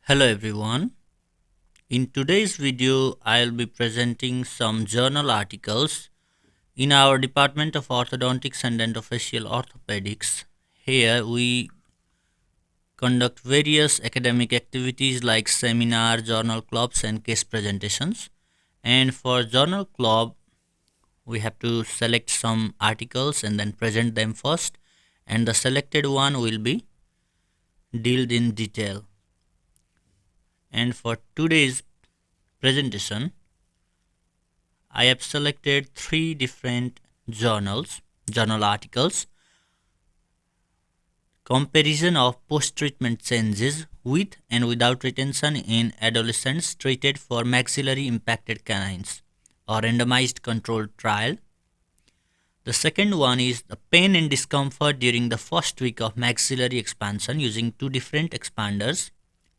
Hello everyone. In today's video, I'll be presenting some journal articles in our Department of Orthodontics and Dentofacial Orthopedics. Here we conduct various academic activities like seminar, journal clubs and case presentations. And for journal club, we have to select some articles and then present them first, and the selected one will be dealt in detail. And for today's presentation, I have selected three different journal articles. Comparison of post-treatment changes with and without retention in adolescents treated for maxillary impacted canines, a randomized controlled trial. The second one is the pain and discomfort during the first week of maxillary expansion using two different expanders,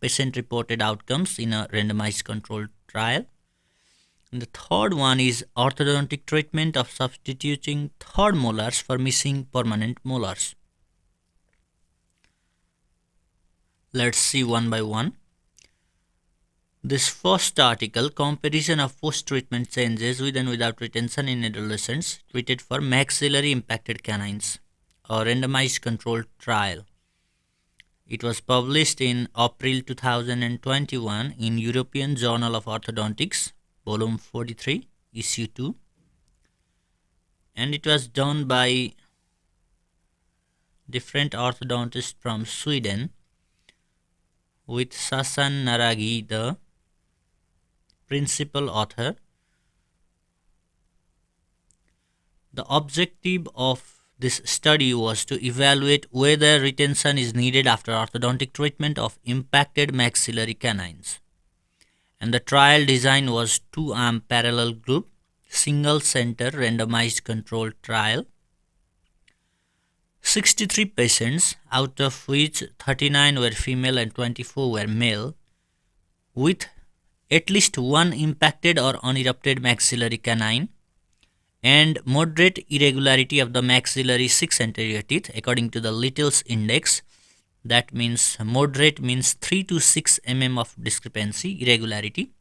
patient-reported outcomes in a randomized controlled trial. And the third one is orthodontic treatment of substituting third molars for missing permanent molars. Let's see one by one. This first article, comparison of post-treatment changes with and without retention in adolescents treated for maxillary impacted canines, a randomized controlled trial. It was published in April 2021 in European Journal of Orthodontics, Volume 43, Issue 2. And it was done by different orthodontists from Sweden, with Sasan Naragi, the principal author. The objective of this study was to evaluate whether retention is needed after orthodontic treatment of impacted maxillary canines. And the trial design was two-arm parallel group, single center randomized controlled trial. 63 patients, out of which 39 were female and 24 were male, with at least one impacted or unerupted maxillary canine and moderate irregularity of the maxillary 6 anterior teeth according to the Little's index. That means moderate means 3 to 6 mm of discrepancy, irregularity.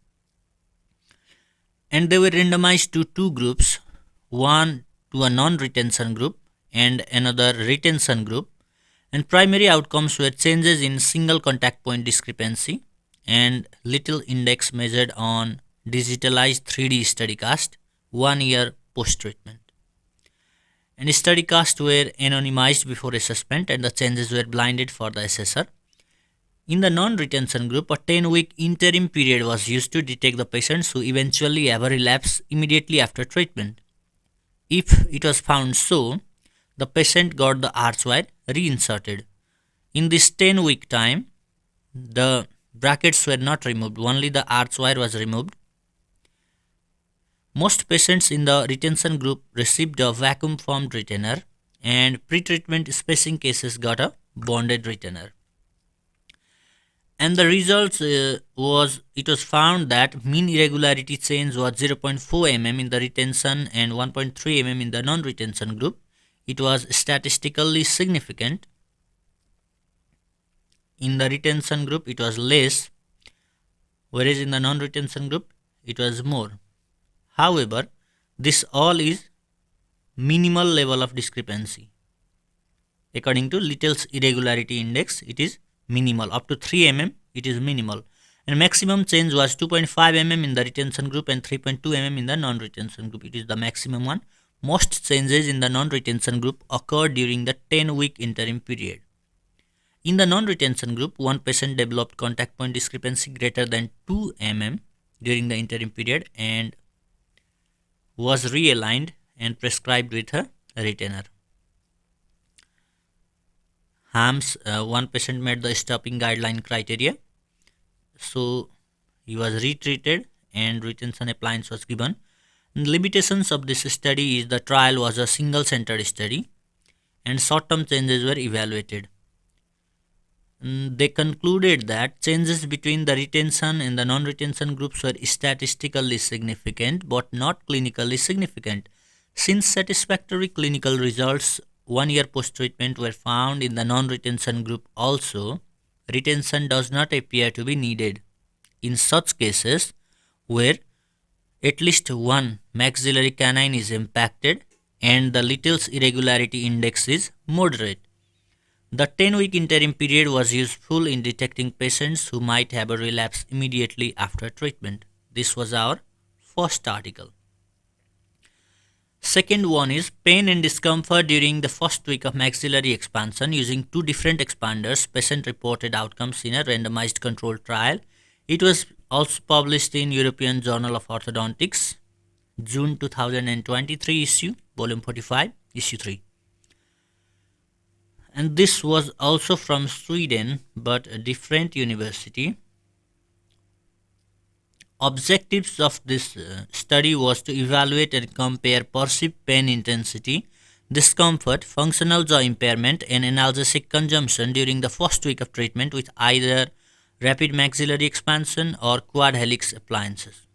And they were randomized to two groups, one to a non-retention group and another retention group. And primary outcomes were changes in single contact point discrepancy and Little index measured on digitalized 3D study cast 1 year post-treatment. And study casts were anonymized before assessment and the changes were blinded for the assessor. In the non-retention group, a 10-week interim period was used to detect the patients who eventually have a relapse immediately after treatment. If it was found so, the patient got the arch wire reinserted. In this 10-week time, the brackets were not removed, only the arch wire was removed. Most patients in the retention group received a vacuum formed retainer, and pre-treatment spacing cases got a bonded retainer. And the results it was found that mean irregularity change was 0.4 mm in the retention and 1.3 mm in the non-retention group. It was statistically significant. In the retention group it was less, whereas in the non-retention group it was more. However, this all is minimal level of discrepancy. According to Little's irregularity index, it is minimal. Up to 3 mm, it is minimal. And maximum change was 2.5 mm in the retention group and 3.2 mm in the non-retention group. It is the maximum one. Most changes in the non-retention group occurred during the 10-week interim period. In the non-retention group, one patient developed contact point discrepancy greater than 2 mm during the interim period and was realigned and prescribed with a retainer. Hams, one patient met the stopping guideline criteria, so he was retreated and retention appliance was given. And the limitations of this study is the trial was a single-centered study and short-term changes were evaluated. They concluded that changes between the retention and the non-retention groups were statistically significant but not clinically significant. Since satisfactory clinical results 1 year post-treatment were found in the non-retention group also, retention does not appear to be needed. In such cases, where at least one maxillary canine is impacted and the Little's irregularity index is moderate, the 10-week interim period was useful in detecting patients who might have a relapse immediately after treatment. This was our first article. Second one is pain and discomfort during the first week of maxillary expansion using two different expanders. Patient reported outcomes in a randomized controlled trial. It was also published in European Journal of Orthodontics, June 2023 issue, volume 45, issue 3. And this was also from Sweden, but a different university. Objectives of this study was to evaluate and compare perceived pain intensity, discomfort, functional jaw impairment, and analgesic consumption during the first week of treatment with either rapid maxillary expansion or quad helix appliances.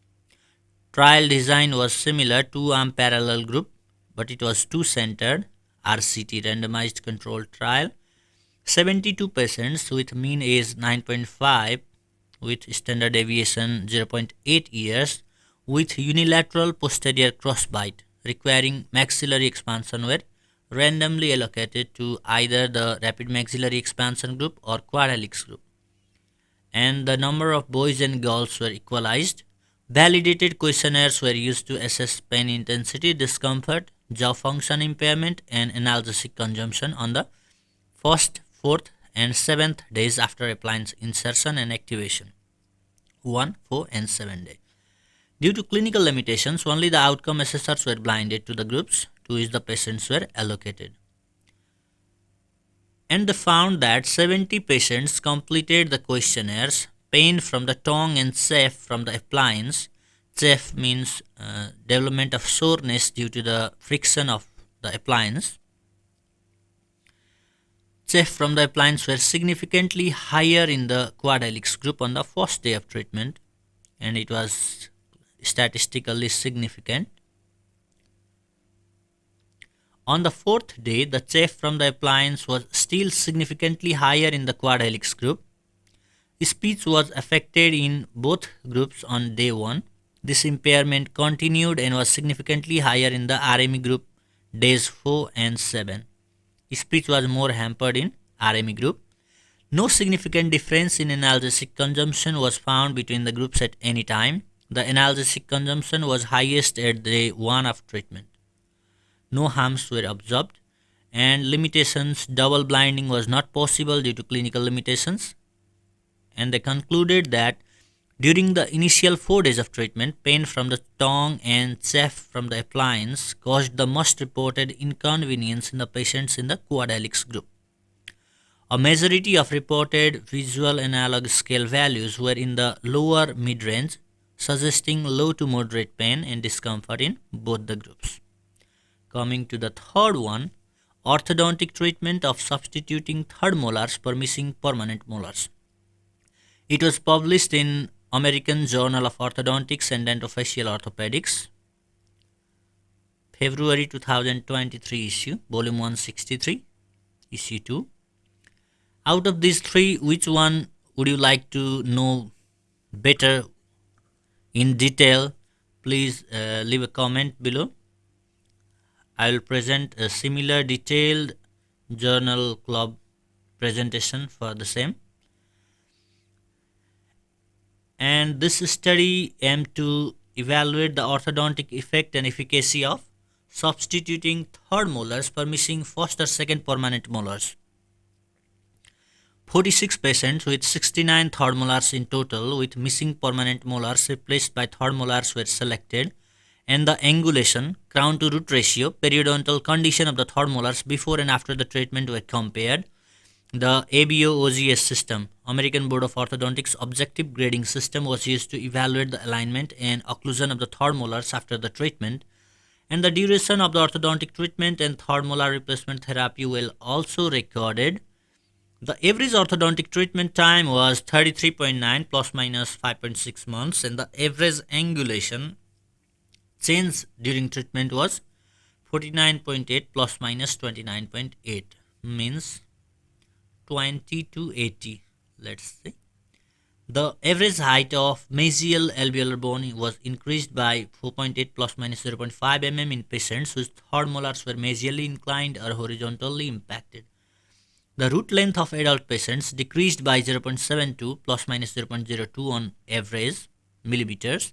Trial design was similar to arm parallel group, but it was two-centered RCT randomized controlled trial. 72 patients with mean age 9.5 with standard deviation 0.8 years with unilateral posterior crossbite requiring maxillary expansion were randomly allocated to either the rapid maxillary expansion group or quad helix group, and the number of boys and girls were equalized. Validated questionnaires were used to assess pain intensity, discomfort, jaw function impairment, and analgesic consumption on the first, fourth, and seventh days after appliance insertion and activation. 1, 4, and 7 days. Due to clinical limitations, only the outcome assessors were blinded to the groups to which the patients were allocated. And they found that 70 patients completed the questionnaires. Pain from the tongue and chafe from the appliance. Chafe means development of soreness due to the friction of the appliance. Chafe from the appliance were significantly higher in the quad helix group on the first day of treatment, and it was statistically significant. On the fourth day, the chafe from the appliance was still significantly higher in the quad helix group. Speech was affected in both groups on day 1. This impairment continued and was significantly higher in the RME group days 4 and 7. Speech was more hampered in RME group. No significant difference in analgesic consumption was found between the groups at any time. The analgesic consumption was highest at day 1 of treatment. No harms were observed, and limitations, double blinding was not possible due to clinical limitations. And they concluded that during the initial 4 days of treatment, pain from the tongue and chafe from the appliance caused the most reported inconvenience in the patients in the quad helix group. A majority of reported visual analog scale values were in the lower mid-range, suggesting low to moderate pain and discomfort in both the groups. Coming to the third one, orthodontic treatment of substituting third molars for missing permanent molars. It was published in American Journal of Orthodontics and Dentofacial Orthopedics, February 2023 issue, volume 163, issue 2. Out of these three, which one would you like to know better in detail? Please leave a comment below. I will present a similar detailed journal club presentation for the same. And this study aimed to evaluate the orthodontic effect and efficacy of substituting third molars for missing first or second permanent molars. 46 patients with 69 third molars in total with missing permanent molars replaced by third molars were selected, and the angulation, crown to root ratio, periodontal condition of the third molars before and after the treatment were compared. The ABO-OGS system, American Board of Orthodontics objective grading system, was used to evaluate the alignment and occlusion of the third molars after the treatment, and the duration of the orthodontic treatment and third molar replacement therapy were also recorded. The average orthodontic treatment time was 33.9 plus minus 5.6 months, and the average angulation change during treatment was 49.8 plus minus 29.8, means 20 to 80, Let's see. The average height of mesial alveolar bone was increased by 4.8 plus minus 0.5 mm in patients whose third molars were mesially inclined or horizontally impacted. The root length of adult patients decreased by 0.72 plus minus 0.02 on average millimeters,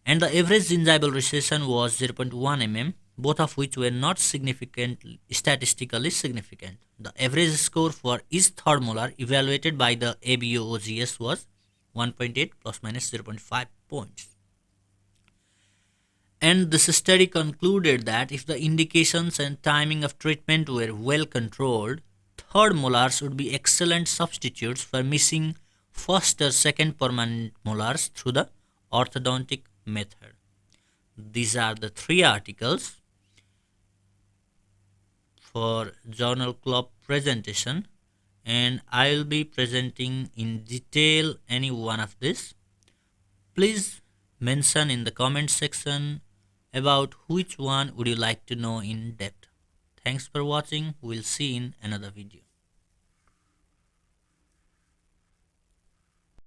and the average gingival recession was 0.1 mm, both of which were not statistically significant. The average score for each third molar evaluated by the ABO-OGS was 1.8 plus minus 0.5 points. And this study concluded that if the indications and timing of treatment were well controlled, third molars would be excellent substitutes for missing first or second permanent molars through the orthodontic method. These are the three articles for journal club presentation, and I will be presenting in detail any one of this. Please mention in the comment section about which one would you like to know in depth. Thanks for watching. We'll see in another video.